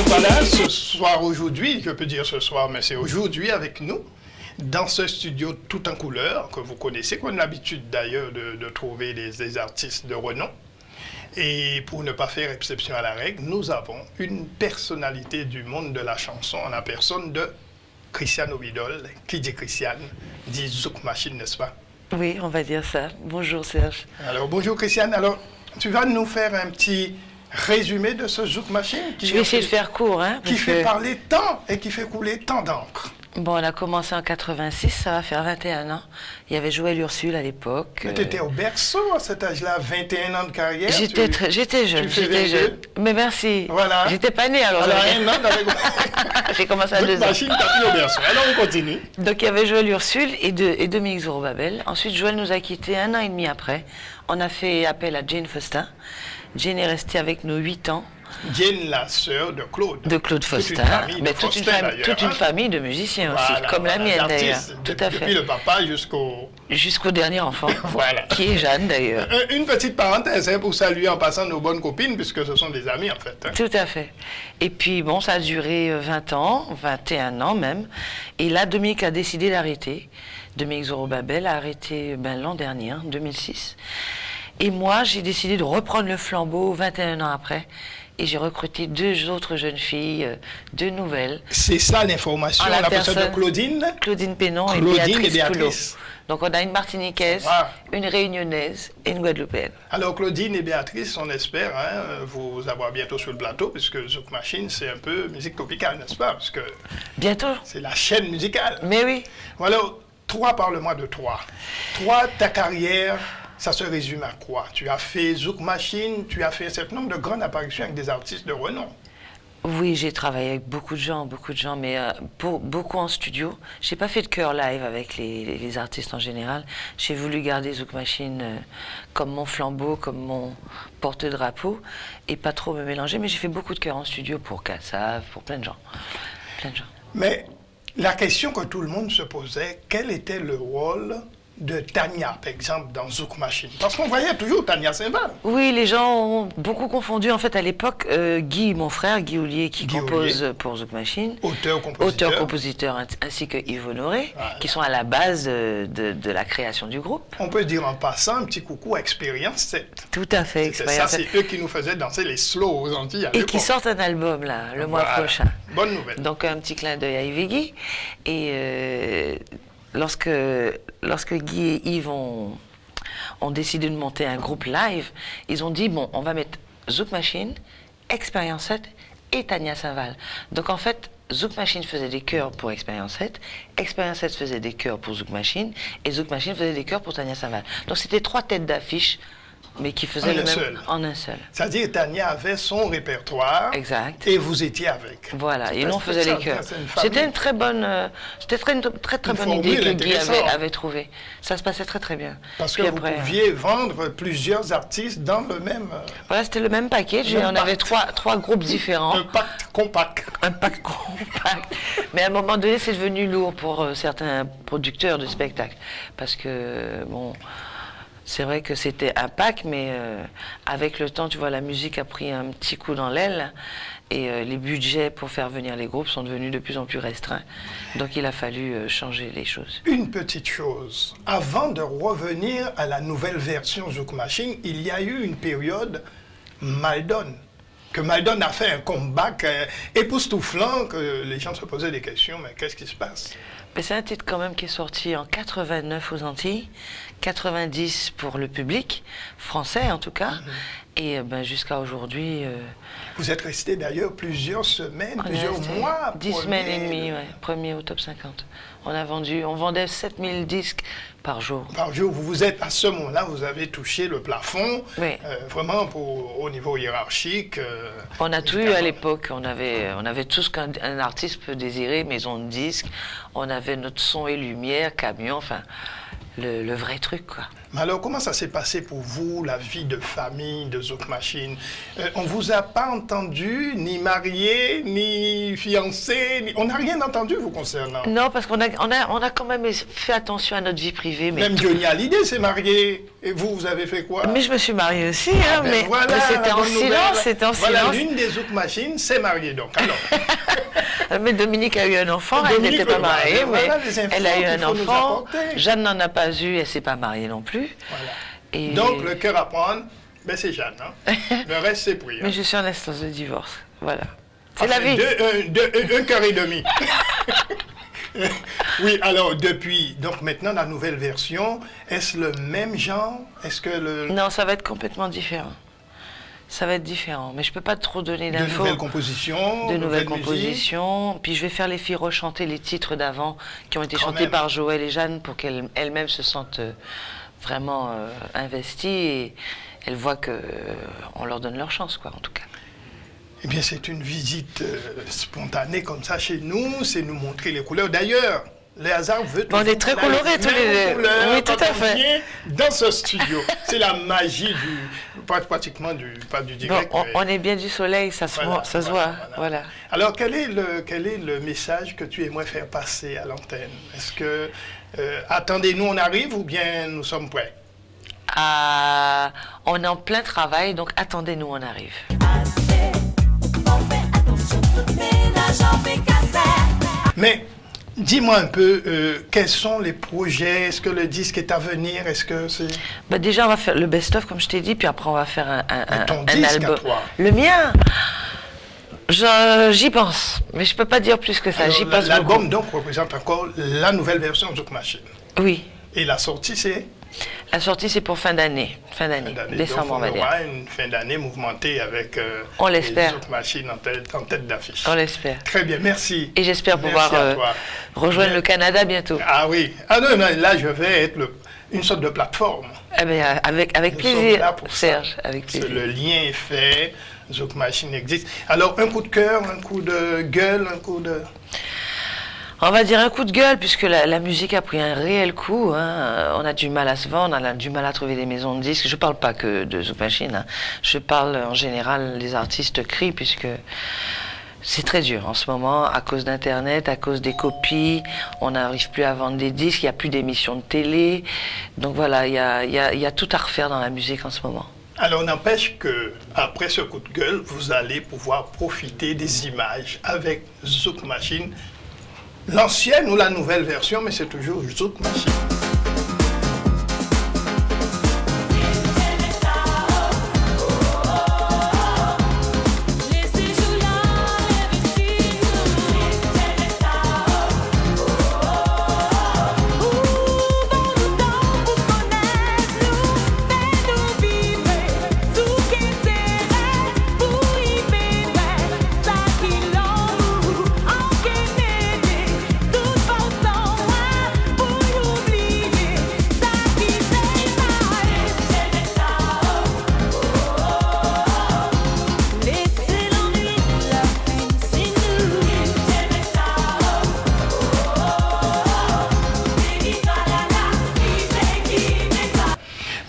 Voilà, ce soir, aujourd'hui, je peux dire ce soir, mais c'est aujourd'hui avec nous, dans ce studio tout en couleur, que vous connaissez, qu'on a l'habitude d'ailleurs de trouver des artistes de renom. Et pour ne pas faire exception à la règle, nous avons une personnalité du monde de la chanson en la personne de Christiane Ovidol. Qui dit Christiane dit Zouk Machine, n'est-ce pas? Oui, on va dire ça. Bonjour Serge. Alors bonjour Christiane, alors tu vas nous faire un petit résumé de ce Zouk Machine je vais essayer de faire court, hein, qui fait parler tant et qui fait couler tant d'encre. Bon, on a commencé en 86, ça va faire 21 ans. Il y avait Joël Ursule à l'époque. Mais tu étais au berceau à cet âge-là, 21 ans de carrière. J'étais jeune, Mais merci. Voilà. J'étais pas née alors. Un an avec... J'ai commencé à 2 ans. Machine, t'as pris au berceau. Alors on continue. Donc il y avait Joël Ursule et Dominique Zorobabel. Ensuite, Joël nous a quittés 1 an et demi après. On a fait appel à Jane Faustin. Jane est restée avec nous 8 ans. Jane, la sœur de Claude. De Claude Faustin. Mais toute une famille de musiciens aussi, comme la mienne d'ailleurs. Tout à fait. Depuis le papa jusqu'au dernier enfant, voilà. Qui est Jeanne d'ailleurs. Une petite parenthèse hein, pour saluer en passant nos bonnes copines, puisque ce sont des amis en fait. Hein. Tout à fait. Et puis bon, ça a duré 20 ans, 21 ans même. Et là, Dominique a décidé d'arrêter. Dominique Zorobabel a arrêté l'an dernier, en 2006. Et moi, j'ai décidé de reprendre le flambeau 21 ans après. Et j'ai recruté 2 autres jeunes filles, 2 nouvelles. C'est ça l'information, la personne de Claudine. Claudine Pénon et Béatrice Poulot. Donc on a une Martiniquaise, une Réunionnaise et une Guadeloupéenne. Alors Claudine et Béatrice, on espère vous avoir bientôt sur le plateau, puisque Zouk Machine, c'est un peu musique tropicale, n'est-ce pas? Parce que bientôt. C'est la chaîne musicale. Mais oui. Voilà, parle-moi de toi. Toi, ta carrière... Ça se résume à quoi? Tu as fait Zouk Machine, tu as fait un certain nombre de grandes apparitions avec des artistes de renom. Oui, j'ai travaillé avec beaucoup de gens, mais beaucoup en studio. J'ai pas fait de chœur live avec les artistes en général. J'ai voulu garder Zouk Machine comme mon flambeau, comme mon porte-drapeau, et pas trop me mélanger. Mais j'ai fait beaucoup de chœur en studio pour Kassav, pour plein de gens. Mais la question que tout le monde se posait, quel était le rôle de Tania, par exemple, dans Zouk Machine? Parce qu'on voyait toujours Tania Saint-Val. Oui, les gens ont beaucoup confondu. En fait, à l'époque, Guy, mon frère, Guy Ollier, qui compose pour Zouk Machine, auteur-compositeur, ainsi que Yves Honoré, voilà. Qui sont à la base de la création du groupe. On peut dire en passant un petit coucou à Expérience 7. Tout à fait, Expérience 7. C'est eux qui nous faisaient danser les slows aux Antilles. Et qui sortent un album, là, le mois prochain. Bonne nouvelle. Donc, un petit clin d'œil à Yves et Guy. Et... Lorsque Guy et Yves ont décidé de monter un groupe live, ils ont dit, bon, on va mettre Zouk Machine, Expérience 7 et Tania Saint-Val. Donc en fait, Zouk Machine faisait des chœurs pour Expérience 7, Expérience 7 faisait des chœurs pour Zouk Machine, et Zouk Machine faisait des chœurs pour Tania Saint-Val. Donc c'était 3 têtes d'affiche, mais qui faisaient le même en un seul. C'est-à-dire Tania avait son répertoire. Exact. Et vous étiez avec. Voilà, et nous on faisait les chœurs. C'était une très bonne, très bonne idée que Guy avait trouvée. Ça se passait très très bien. Parce que vous pouviez vendre plusieurs artistes dans le même... Voilà, c'était le même package, et on avait trois groupes différents. Un pacte compact. Un pacte compact. Mais à un moment donné, c'est devenu lourd pour certains producteurs de spectacles. Parce que, bon... C'est vrai que c'était un pack, mais avec le temps, tu vois, la musique a pris un petit coup dans l'aile et les budgets pour faire venir les groupes sont devenus de plus en plus restreints. Donc il a fallu changer les choses. Une petite chose, avant de revenir à la nouvelle version Zouk Machine, il y a eu une période Maldon. Que Maldon a fait un comeback époustouflant, que les gens se posaient des questions, mais qu'est-ce qui se passe? C'est un titre quand même qui est sorti en 89 aux Antilles, 90 pour le public, français en tout cas, Et jusqu'à aujourd'hui, Vous êtes resté d'ailleurs plusieurs semaines, on est plusieurs resté mois. 10 semaines et demie, ouais, premier au top 50. On vendait 7000 disques par jour. Par jour, à ce moment-là, vous avez touché le plafond, Oui. vraiment au niveau hiérarchique. On a tout eu à l'époque. On avait tout ce qu'un artiste peut désirer, maison de disques. On avait notre son et lumière, camion, enfin, le vrai truc, quoi. Mais alors, comment ça s'est passé pour vous, la vie de famille de Zouk Machine? On ne vous a pas entendu, ni marié, ni fiancé, on n'a rien entendu vous concernant. Non, parce qu'on a quand même fait attention à notre vie privée. Mais même Johnny Hallyday s'est marié. Et vous avez fait quoi? Mais je me suis mariée aussi, hein, mais voilà, c'était en silence, c'était en voilà, silence. l'une des Zouk Machines s'est mariée, donc. Alors. Mais Dominique a eu un enfant, elle n'était pas mariée, mais voilà elle a eu un enfant. Jeanne Jeanne n'en a pas eu, elle ne s'est pas mariée non plus. Voilà. Et... Donc, le cœur à prendre, ben c'est Jeanne. Hein. Le reste, c'est pris. Mais hein. je suis en instance de divorce, voilà. C'est Enfin, la vie. Un cœur et demi. Oui, alors, depuis, donc maintenant, la nouvelle version, est-ce le même genre? Est-ce que le... Non, ça va être complètement différent. Ça va être différent, mais je peux pas trop donner d'infos. De nouvelles compositions, de nouvelles musique. compositions. Puis je vais faire les filles rechanter les titres d'avant qui ont été Quand chantés même. par Joël et Jeanne pour qu'elles elles-mêmes se sentent vraiment investies et elles voient que on leur donne leur chance, quoi, en tout cas. Eh bien, c'est une visite spontanée comme ça chez nous, c'est nous montrer les couleurs. D'ailleurs, les hasards veut On est très colorés tous les deux. Oui, tout à fait. Vient dans ce studio, c'est la magie pratiquement pas du direct. Bon, on est bien du soleil, ça se voit. Voilà. Alors, quel est le message que tu aimerais faire passer à l'antenne? Est-ce que attendez-nous, on arrive ou bien nous sommes prêts? On est en plein travail, donc attendez-nous, on arrive. Mais dis-moi un peu, quels sont les projets? Est-ce que le disque est à venir? Est-ce que c'est... Déjà, on va faire le best-of, comme je t'ai dit, puis après, on va faire ton un disque album. à toi? Le mien, j'y pense, mais je peux pas dire plus que ça. Alors, J'y pense l'album, beaucoup. donc, représente encore la nouvelle version de Zouk Machine. Oui. Et la sortie, c'est? La sortie, c'est pour fin d'année. Fin d'année. Décembre, donc, on va dire. aura une fin d'année mouvementée avec On l'espère. Zouk Machine en tête d'affiche. On l'espère. Très bien, merci. Et j'espère Merci pouvoir à toi. rejoindre le Canada bientôt. Ah oui. Ah non, là, je vais être une sorte de plateforme. Eh bien, avec Nous sommes plaisir, là pour ça. Serge, avec plaisir. Le lien est fait, Zouk Machine existe. Alors, un coup de cœur, un coup de gueule, un coup de... On va dire un coup de gueule, puisque la musique a pris un réel coup. Hein. On a du mal à se vendre, on a du mal à trouver des maisons de disques. Je ne parle pas que de Zouk Machine. Hein. Je parle en général, les artistes crient, puisque c'est très dur en ce moment, à cause d'Internet, à cause des copies. On n'arrive plus à vendre des disques, il n'y a plus d'émissions de télé. Donc voilà, il y a tout à refaire dans la musique en ce moment. Alors, n'empêche que après ce coup de gueule, vous allez pouvoir profiter des images avec Zouk Machine. L'ancienne ou la nouvelle version, mais c'est toujours Zouk Machine.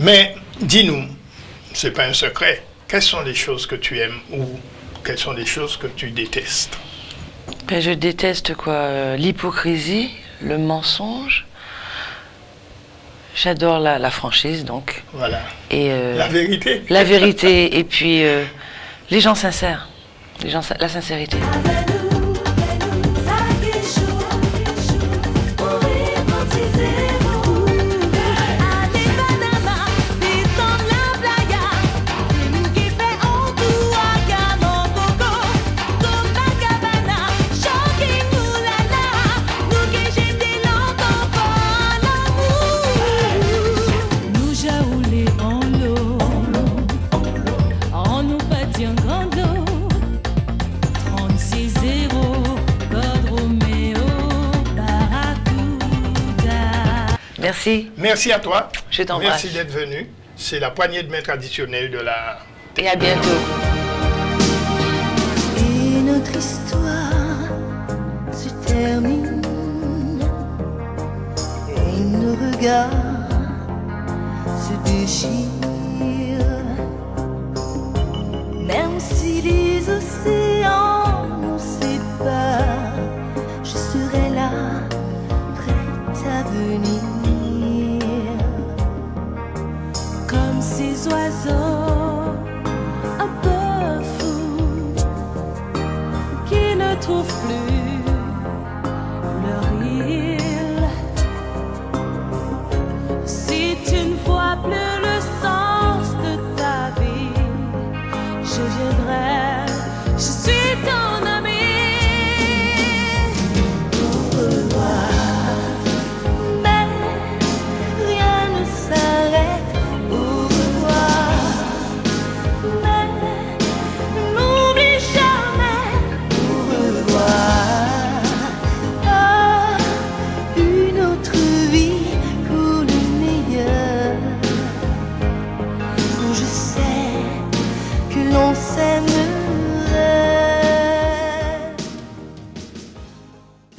Mais dis-nous, c'est pas un secret, quelles sont les choses que tu aimes ou quelles sont les choses que tu détestes? Je déteste quoi, l'hypocrisie, le mensonge. J'adore la franchise, donc. Voilà. Et, la vérité. La vérité, et puis les gens sincères, la sincérité. Merci. Merci à toi. Je t'embrasse. Merci d'être venu. C'est la poignée de main traditionnelle de la... Et à bientôt. Et notre histoire se termine et nos regards se déchirent. Même si les océans nous séparent, je serai là, prête à venir. Comme ces oiseaux un peu fous qui ne trouvent plus